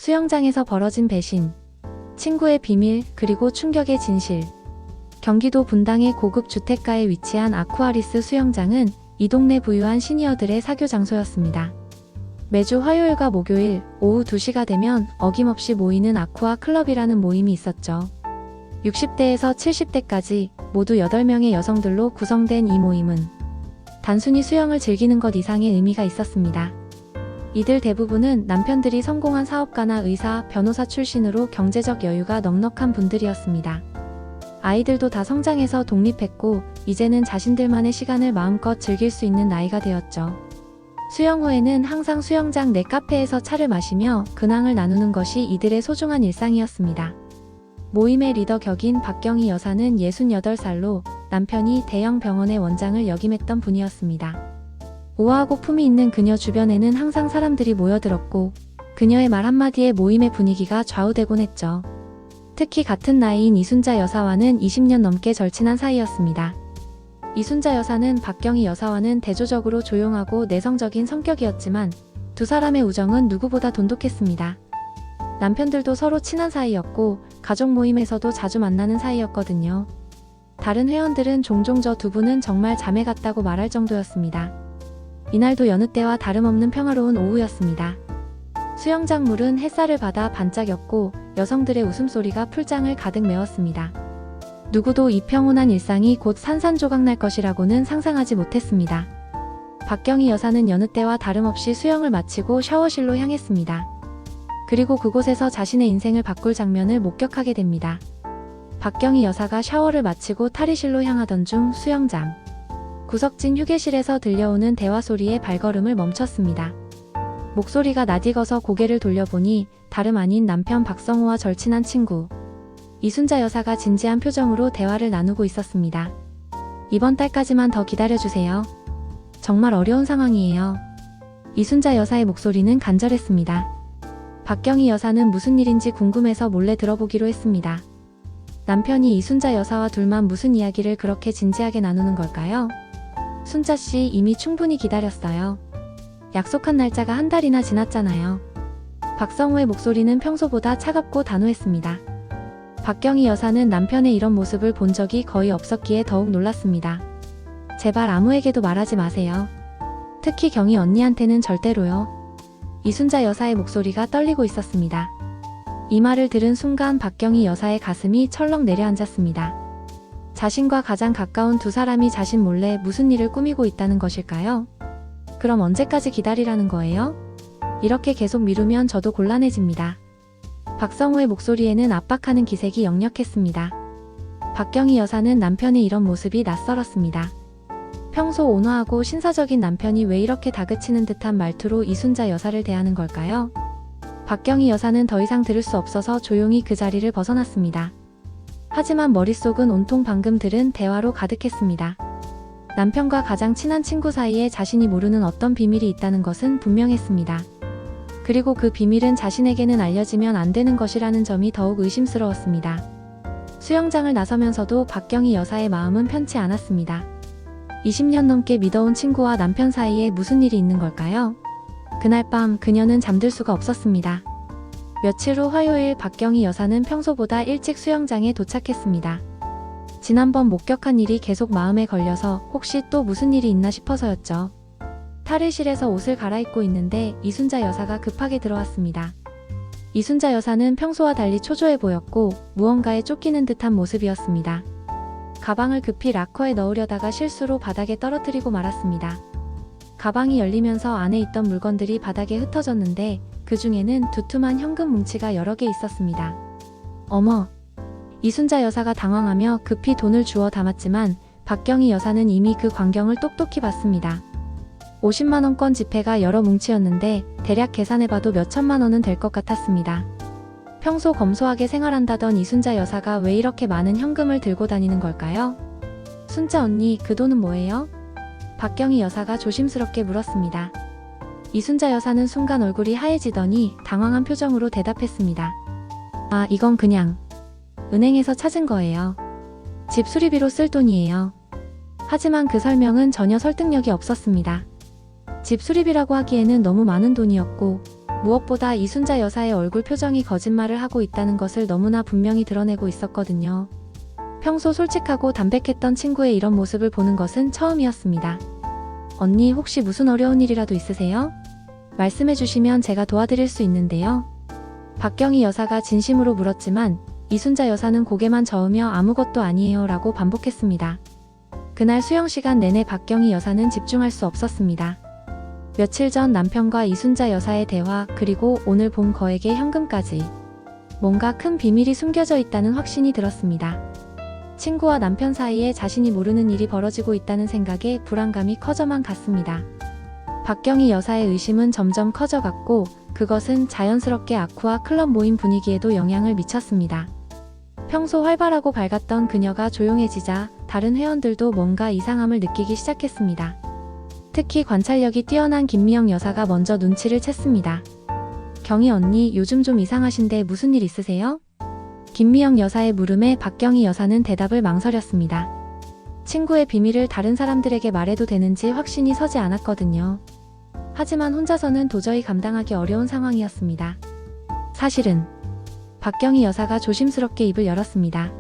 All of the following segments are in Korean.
수영장에서 벌어진 배신, 친구의 비밀, 그리고 충격의 진실. 경기도 분당의 고급 주택가에 위치한 아쿠아리스 수영장은 이 동네 부유한 시니어들의 사교 장소였습니다. 매주 화요일과 목요일 오후 2시가 되면 어김없이 모이는 아쿠아 클럽이라는 모임이 있었죠. 60대에서 70대까지 모두 8명의 여성들로 구성된 이 모임은 단순히 수영을 즐기는 것 이상의 의미가 있었습니다. 이들 대부분은 남편들이 성공한 사업가나 의사, 변호사 출신으로 경제적 여유가 넉넉한 분들이었습니다. 아이들도 다 성장해서 독립했고 이제는 자신들만의 시간을 마음껏 즐길 수 있는 나이가 되었죠. 수영 후에는 항상 수영장 내 카페에서 차를 마시며 근황을 나누는 것이 이들의 소중한 일상이었습니다. 모임의 리더 격인 박경희 여사는 68살로 남편이 대형 병원의 원장을 역임했던 분이었습니다. 우아하고 품이 있는 그녀 주변에는 항상 사람들이 모여들었고 그녀의 말 한마디에 모임의 분위기가 좌우되곤 했죠. 특히 같은 나이인 이순자 여사와는 20년 넘게 절친한 사이였습니다. 이순자 여사는 박경희 여사와는 대조적으로 조용하고 내성적인 성격이었지만 두 사람의 우정은 누구보다 돈독했습니다. 남편들도 서로 친한 사이였고 가족 모임에서도 자주 만나는 사이였거든요. 다른 회원들은 종종 저 두 분은 정말 자매 같다고 말할 정도였습니다. 이날도 여느 때와 다름없는 평화로운 오후였습니다. 수영장 물은 햇살을 받아 반짝였고 여성들의 웃음소리가 풀장을 가득 메웠습니다. 누구도 이 평온한 일상이 곧 산산조각 날 것이라고는 상상하지 못했습니다. 박경희 여사는 여느 때와 다름없이 수영을 마치고 샤워실로 향했습니다. 그리고 그곳에서 자신의 인생을 바꿀 장면을 목격하게 됩니다. 박경희 여사가 샤워를 마치고 탈의실로 향하던 중 수영장 구석진 휴게실에서 들려오는 대화 소리에 발걸음을 멈췄습니다. 목소리가 낯익어서 고개를 돌려보니 다름 아닌 남편 박성호와 절친한 친구 이순자 여사가 진지한 표정으로 대화를 나누고 있었습니다. 이번 달까지만 더 기다려주세요. 정말 어려운 상황이에요. 이순자 여사의 목소리는 간절했습니다. 박경희 여사는 무슨 일인지 궁금해서 몰래 들어보기로 했습니다. 남편이 이순자 여사와 둘만 무슨 이야기를 그렇게 진지하게 나누는 걸까요? 순자씨 이미 충분히 기다렸어요. 약속한 날짜가 한 달이나 지났잖아요. 박성호의 목소리는 평소보다 차갑고 단호했습니다. 박경희 여사는 남편의 이런 모습을 본 적이 거의 없었기에 더욱 놀랐습니다. 제발 아무에게도 말하지 마세요. 특히 경희 언니한테는 절대로요. 이순자 여사의 목소리가 떨리고 있었습니다. 이 말을 들은 순간 박경희 여사의 가슴이 철렁 내려앉았습니다. 자신과 가장 가까운 두 사람이 자신 몰래 무슨 일을 꾸미고 있다는 것일까요? 그럼 언제까지 기다리라는 거예요? 이렇게 계속 미루면 저도 곤란해집니다. 박성호의 목소리에는 압박하는 기색이 역력했습니다. 박경희 여사는 남편의 이런 모습이 낯설었습니다. 평소 온화하고 신사적인 남편이 왜 이렇게 다그치는 듯한 말투로 이순자 여사를 대하는 걸까요? 박경희 여사는 더 이상 들을 수 없어서 조용히 그 자리를 벗어났습니다. 하지만 머릿속은 온통 방금 들은 대화로 가득했습니다. 남편과 가장 친한 친구 사이에 자신이 모르는 어떤 비밀이 있다는 것은 분명했습니다. 그리고 그 비밀은 자신에게는 알려지면 안 되는 것이라는 점이 더욱 의심스러웠습니다. 수영장을 나서면서도 박경희 여사의 마음은 편치 않았습니다. 20년 넘게 믿어온 친구와 남편 사이에 무슨 일이 있는 걸까요? 그날 밤 그녀는 잠들 수가 없었습니다. 며칠 후 화요일 박경희 여사는 평소보다 일찍 수영장에 도착했습니다. 지난번 목격한 일이 계속 마음에 걸려서 혹시 또 무슨 일이 있나 싶어서였죠. 탈의실에서 옷을 갈아입고 있는데 이순자 여사가 급하게 들어왔습니다. 이순자 여사는 평소와 달리 초조해 보였고 무언가에 쫓기는 듯한 모습이었습니다. 가방을 급히 락커에 넣으려다가 실수로 바닥에 떨어뜨리고 말았습니다. 가방이 열리면서 안에 있던 물건들이 바닥에 흩어졌는데 그 중에는 두툼한 현금 뭉치가 여러 개 있었습니다. 어머! 이순자 여사가 당황하며 급히 돈을 주워 담았지만 박경희 여사는 이미 그 광경을 똑똑히 봤습니다. 50만원권 지폐가 여러 뭉치였는데 대략 계산해봐도 몇천만 원은 될 것 같았습니다. 평소 검소하게 생활한다던 이순자 여사가 왜 이렇게 많은 현금을 들고 다니는 걸까요? 순자 언니, 그 돈은 뭐예요? 박경희 여사가 조심스럽게 물었습니다. 이순자 여사는 순간 얼굴이 하얘지더니 당황한 표정으로 대답했습니다. 아, 이건 그냥 은행에서 찾은 거예요. 집 수리비로 쓸 돈이에요. 하지만 그 설명은 전혀 설득력이 없었습니다. 집 수리비라고 하기에는 너무 많은 돈이었고 무엇보다 이순자 여사의 얼굴 표정이 거짓말을 하고 있다는 것을 너무나 분명히 드러내고 있었거든요. 평소 솔직하고 담백했던 친구의 이런 모습을 보는 것은 처음이었습니다. 언니, 혹시 무슨 어려운 일이라도 있으세요? 말씀해 주시면 제가 도와드릴 수 있는데요. 박경희 여사가 진심으로 물었지만 이순자 여사는 고개만 저으며 아무것도 아니에요 라고 반복했습니다. 그날 수영 시간 내내 박경희 여사는 집중할 수 없었습니다. 며칠 전 남편과 이순자 여사의 대화, 그리고 오늘 본 거액의 현금까지 뭔가 큰 비밀이 숨겨져 있다는 확신이 들었습니다. 친구와 남편 사이에 자신이 모르는 일이 벌어지고 있다는 생각에 불안감이 커져만 갔습니다. 박경희 여사의 의심은 점점 커져갔고 그것은 자연스럽게 아쿠아 클럽 모임 분위기에도 영향을 미쳤습니다. 평소 활발하고 밝았던 그녀가 조용해지자 다른 회원들도 뭔가 이상함을 느끼기 시작했습니다. 특히 관찰력이 뛰어난 김미영 여사가 먼저 눈치를 챘습니다. 경희 언니, 요즘 좀 이상하신데 무슨 일 있으세요? 김미영 여사의 물음에 박경희 여사는 대답을 망설였습니다. 친구의 비밀을 다른 사람들에게 말해도 되는지 확신이 서지 않았거든요. 하지만 혼자서는 도저히 감당하기 어려운 상황이었습니다. 사실은 박경희 여사가 조심스럽게 입을 열었습니다.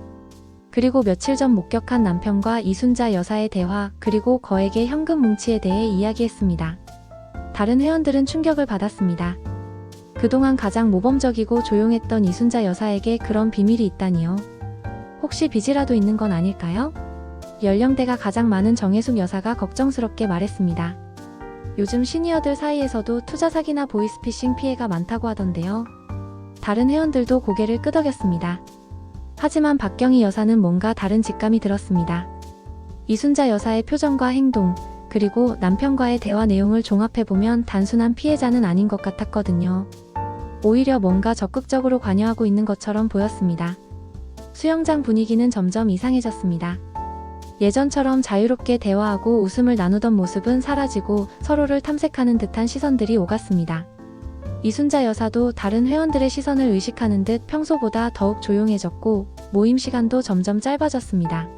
그리고 며칠 전 목격한 남편과 이순자 여사의 대화, 그리고 거액의 현금 뭉치에 대해 이야기했습니다. 다른 회원들은 충격을 받았습니다. 그동안 가장 모범적이고 조용했던 이순자 여사에게 그런 비밀이 있다니요. 혹시 빚이라도 있는 건 아닐까요? 연령대가 가장 많은 정혜숙 여사가 걱정스럽게 말했습니다. 요즘 시니어들 사이에서도 투자 사기나 보이스피싱 피해가 많다고 하던데요. 다른 회원들도 고개를 끄덕였습니다. 하지만 박경희 여사는 뭔가 다른 직감이 들었습니다. 이순자 여사의 표정과 행동, 그리고 남편과의 대화 내용을 종합해보면 단순한 피해자는 아닌 것 같았거든요. 오히려 뭔가 적극적으로 관여하고 있는 것처럼 보였습니다. 수영장 분위기는 점점 이상해졌습니다. 예전처럼 자유롭게 대화하고 웃음을 나누던 모습은 사라지고 서로를 탐색하는 듯한 시선들이 오갔습니다. 이순자 여사도 다른 회원들의 시선을 의식하는 듯 평소보다 더욱 조용해졌고 모임 시간도 점점 짧아졌습니다.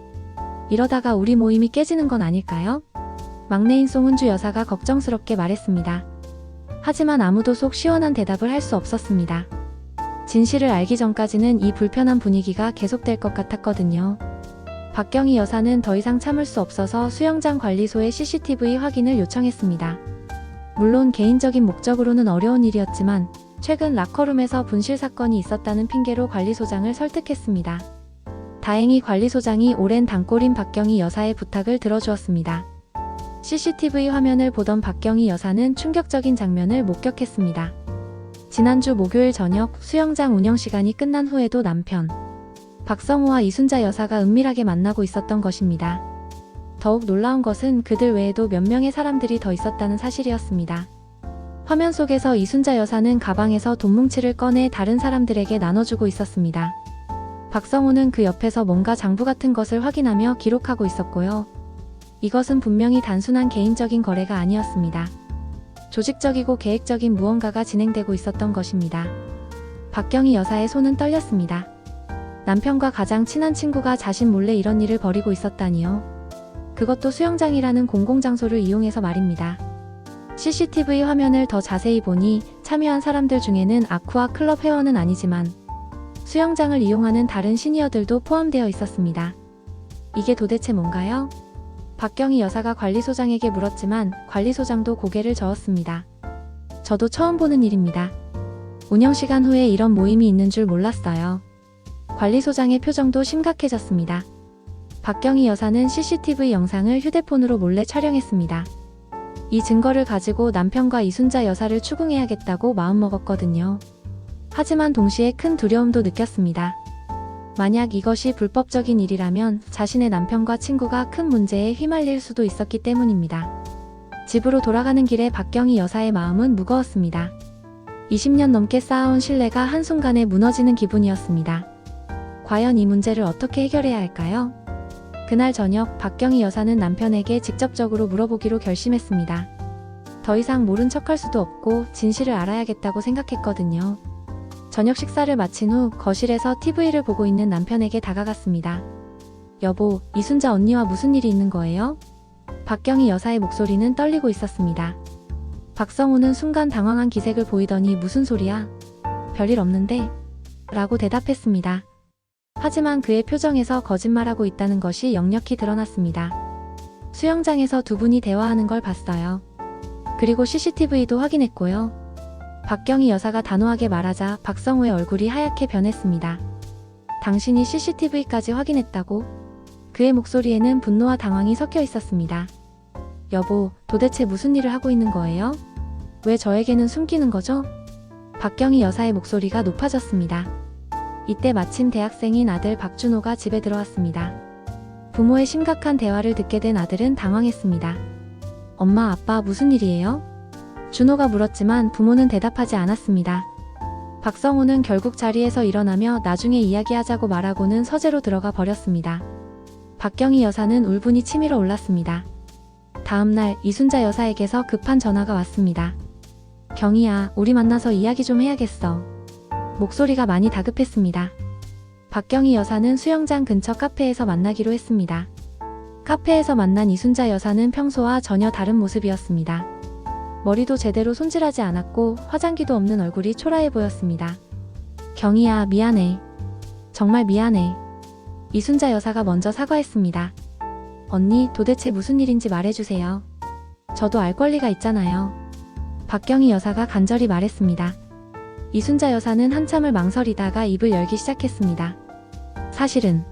이러다가 우리 모임이 깨지는 건 아닐까요? 막내인 송은주 여사가 걱정스럽게 말했습니다. 하지만 아무도 속 시원한 대답을 할 수 없었습니다. 진실을 알기 전까지는 이 불편한 분위기가 계속될 것 같았거든요. 박경희 여사는 더 이상 참을 수 없어서 수영장 관리소에 CCTV 확인을 요청했습니다. 물론 개인적인 목적으로는 어려운 일이었지만 최근 라커룸에서 분실 사건이 있었다는 핑계로 관리소장을 설득했습니다. 다행히 관리소장이 오랜 단골인 박경희 여사의 부탁을 들어주었습니다. CCTV 화면을 보던 박경희 여사는 충격적인 장면을 목격했습니다. 지난주 목요일 저녁 수영장 운영 시간이 끝난 후에도 남편 박성호와 이순자 여사가 은밀하게 만나고 있었던 것입니다. 더욱 놀라운 것은 그들 외에도 몇 명의 사람들이 더 있었다는 사실이었습니다. 화면 속에서 이순자 여사는 가방에서 돈 뭉치를 꺼내 다른 사람들에게 나눠주고 있었습니다. 박성호는 그 옆에서 뭔가 장부 같은 것을 확인하며 기록하고 있었고요. 이것은 분명히 단순한 개인적인 거래가 아니었습니다. 조직적이고 계획적인 무언가가 진행되고 있었던 것입니다. 박경희 여사의 손은 떨렸습니다. 남편과 가장 친한 친구가 자신 몰래 이런 일을 벌이고 있었다니요. 그것도 수영장이라는 공공장소를 이용해서 말입니다. CCTV 화면을 더 자세히 보니 참여한 사람들 중에는 아쿠아 클럽 회원은 아니지만 수영장을 이용하는 다른 시니어들도 포함되어 있었습니다. 이게 도대체 뭔가요? 박경희 여사가 관리소장에게 물었지만 관리소장도 고개를 저었습니다. 저도 처음 보는 일입니다. 운영시간 후에 이런 모임이 있는 줄 몰랐어요. 관리소장의 표정도 심각해졌습니다. 박경희 여사는 CCTV 영상을 휴대폰으로 몰래 촬영했습니다. 이 증거를 가지고 남편과 이순자 여사를 추궁해야겠다고 마음먹었거든요. 하지만 동시에 큰 두려움도 느꼈습니다. 만약 이것이 불법적인 일이라면 자신의 남편과 친구가 큰 문제에 휘말릴 수도 있었기 때문입니다. 집으로 돌아가는 길에 박경희 여사의 마음은 무거웠습니다. 20년 넘게 쌓아온 신뢰가 한순간에 무너지는 기분이었습니다. 과연 이 문제를 어떻게 해결해야 할까요? 그날 저녁 박경희 여사는 남편에게 직접적으로 물어보기로 결심했습니다. 더 이상 모른 척할 수도 없고 진실을 알아야겠다고 생각했거든요. 저녁 식사를 마친 후 거실에서 TV를 보고 있는 남편에게 다가갔습니다. 여보, 이순자 언니와 무슨 일이 있는 거예요? 박경희 여사의 목소리는 떨리고 있었습니다. 박성호는 순간 당황한 기색을 보이더니 무슨 소리야? 별일 없는데? 라고 대답했습니다. 하지만 그의 표정에서 거짓말하고 있다는 것이 역력히 드러났습니다. 수영장에서 두 분이 대화하는 걸 봤어요. 그리고 CCTV도 확인했고요. 박경희 여사가 단호하게 말하자 박성호의 얼굴이 하얗게 변했습니다. 당신이 CCTV까지 확인했다고? 그의 목소리에는 분노와 당황이 섞여 있었습니다. 여보, 도대체 무슨 일을 하고 있는 거예요? 왜 저에게는 숨기는 거죠? 박경희 여사의 목소리가 높아졌습니다. 이때 마침 대학생인 아들 박준호가 집에 들어왔습니다. 부모의 심각한 대화를 듣게 된 아들은 당황했습니다. 엄마, 아빠 무슨 일이에요? 준호가 물었지만 부모는 대답하지 않았습니다. 박성호는 결국 자리에서 일어나며 나중에 이야기하자고 말하고는 서재로 들어가 버렸습니다. 박경희 여사는 울분이 치밀어 올랐습니다. 다음날 이순자 여사에게서 급한 전화가 왔습니다. 경희야, 우리 만나서 이야기 좀 해야겠어. 목소리가 많이 다급했습니다. 박경희 여사는 수영장 근처 카페에서 만나기로 했습니다. 카페에서 만난 이순자 여사는 평소와 전혀 다른 모습이었습니다. 머리도 제대로 손질하지 않았고 화장기도 없는 얼굴이 초라해 보였습니다. 경희야, 미안해. 정말 미안해. 이순자 여사가 먼저 사과했습니다. 언니, 도대체 무슨 일인지 말해주세요. 저도 알 권리가 있잖아요. 박경희 여사가 간절히 말했습니다. 이순자 여사는 한참을 망설이다가 입을 열기 시작했습니다. 사실은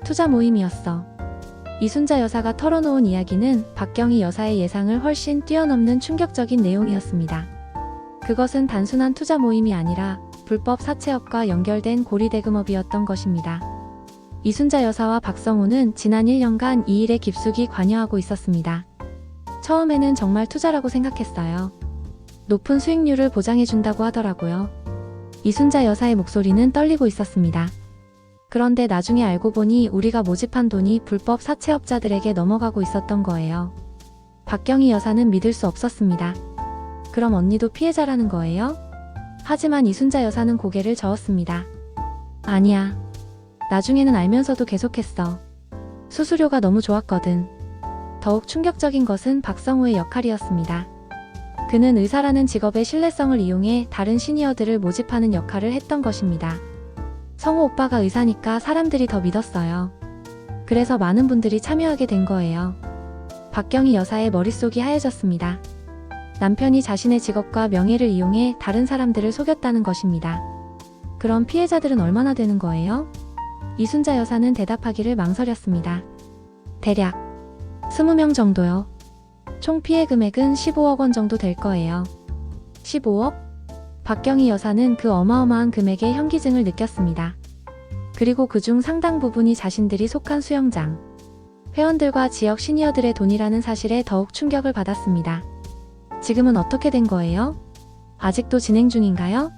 투자 모임이었어. 이순자 여사가 털어놓은 이야기는 박경희 여사의 예상을 훨씬 뛰어넘는 충격적인 내용이었습니다. 그것은 단순한 투자 모임이 아니라 불법 사채업과 연결된 고리대금업이었던 것입니다. 이순자 여사와 박성호는 지난 1년간 이 일에 깊숙이 관여하고 있었습니다. 처음에는 정말 투자라고 생각했어요. 높은 수익률을 보장해준다고 하더라고요. 이순자 여사의 목소리는 떨리고 있었습니다. 그런데 나중에 알고 보니 우리가 모집한 돈이 불법 사채업자들에게 넘어가고 있었던 거예요. 박경희 여사는 믿을 수 없었습니다. 그럼 언니도 피해자라는 거예요? 하지만 이순자 여사는 고개를 저었습니다. 아니야. 나중에는 알면서도 계속했어. 수수료가 너무 좋았거든. 더욱 충격적인 것은 박성호의 역할이었습니다. 그는 의사라는 직업의 신뢰성을 이용해 다른 시니어들을 모집하는 역할을 했던 것입니다. 성호 오빠가 의사니까 사람들이 더 믿었어요. 그래서 많은 분들이 참여하게 된 거예요. 박경희 여사의 머릿속이 하얘졌습니다. 남편이 자신의 직업과 명예를 이용해 다른 사람들을 속였다는 것입니다. 그럼 피해자들은 얼마나 되는 거예요? 이순자 여사는 대답하기를 망설였습니다. 대략 20명 정도요. 총 피해 금액은 15억 원 정도 될 거예요. 15억? 박경희 여사는 그 어마어마한 금액의 현기증을 느꼈습니다. 그리고 그중 상당 부분이 자신들이 속한 수영장, 회원들과 지역 시니어들의 돈이라는 사실에 더욱 충격을 받았습니다. 지금은 어떻게 된 거예요? 아직도 진행 중인가요?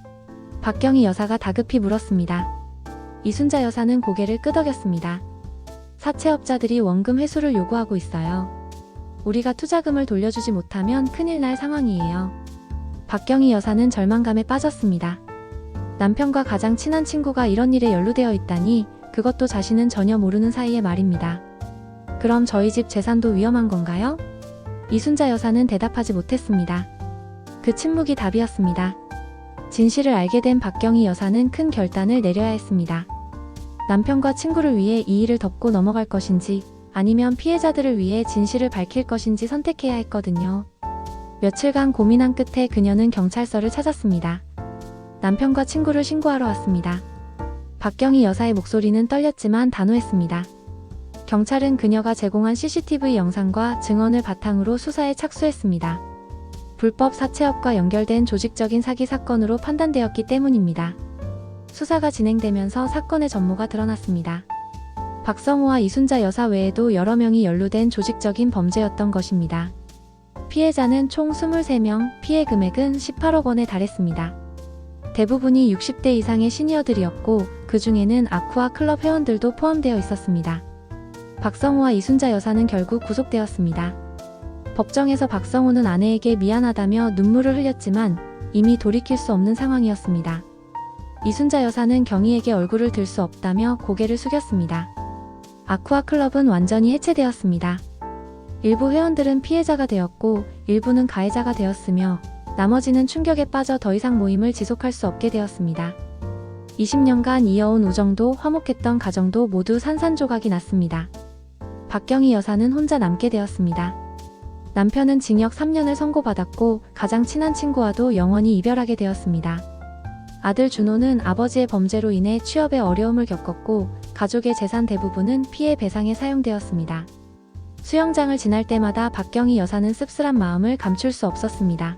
박경희 여사가 다급히 물었습니다. 이순자 여사는 고개를 끄덕였습니다. 사채업자들이 원금 회수를 요구하고 있어요. 우리가 투자금을 돌려주지 못하면 큰일 날 상황이에요. 박경희 여사는 절망감에 빠졌습니다. 남편과 가장 친한 친구가 이런 일에 연루되어 있다니, 그것도 자신은 전혀 모르는 사이에 말입니다. 그럼 저희 집 재산도 위험한 건가요? 이순자 여사는 대답하지 못했습니다. 그 침묵이 답이었습니다. 진실을 알게 된 박경희 여사는 큰 결단을 내려야 했습니다. 남편과 친구를 위해 이 일을 덮고 넘어갈 것인지, 아니면 피해자들을 위해 진실을 밝힐 것인지 선택해야 했거든요. 며칠간 고민한 끝에 그녀는 경찰서를 찾았습니다. 남편과 친구를 신고하러 왔습니다. 박경희 여사의 목소리는 떨렸지만 단호했습니다. 경찰은 그녀가 제공한 CCTV 영상과 증언을 바탕으로 수사에 착수했습니다. 불법 사채업과 연결된 조직적인 사기 사건으로 판단되었기 때문입니다. 수사가 진행되면서 사건의 전모가 드러났습니다. 박성호와 이순자 여사 외에도 여러 명이 연루된 조직적인 범죄였던 것입니다. 피해자는 총 23명, 피해 금액은 18억 원에 달했습니다. 대부분이 60대 이상의 시니어들이었고, 그 중에는 아쿠아 클럽 회원들도 포함되어 있었습니다. 박성호와 이순자 여사는 결국 구속되었습니다. 법정에서 박성호는 아내에게 미안하다며 눈물을 흘렸지만 이미 돌이킬 수 없는 상황이었습니다. 이순자 여사는 경희에게 얼굴을 들 수 없다며 고개를 숙였습니다. 아쿠아 클럽은 완전히 해체되었습니다. 일부 회원들은 피해자가 되었고 일부는 가해자가 되었으며 나머지는 충격에 빠져 더 이상 모임을 지속할 수 없게 되었습니다. 20년간 이어온 우정도 화목했던 가정도 모두 산산조각이 났습니다. 박경희 여사는 혼자 남게 되었습니다. 남편은 징역 3년을 선고받았고 가장 친한 친구와도 영원히 이별하게 되었습니다. 아들 준호는 아버지의 범죄로 인해 취업에 어려움을 겪었고 가족의 재산 대부분은 피해 배상에 사용되었습니다. 수영장을 지날 때마다 박경희 여사는 씁쓸한 마음을 감출 수 없었습니다.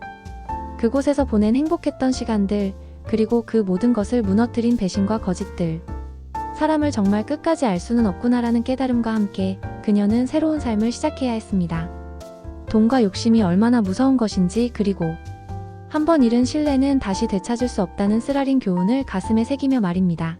그곳에서 보낸 행복했던 시간들, 그리고 그 모든 것을 무너뜨린 배신과 거짓들. 사람을 정말 끝까지 알 수는 없구나라는 깨달음과 함께 그녀는 새로운 삶을 시작해야 했습니다. 돈과 욕심이 얼마나 무서운 것인지, 그리고 한번 잃은 신뢰는 다시 되찾을 수 없다는 쓰라린 교훈을 가슴에 새기며 말입니다.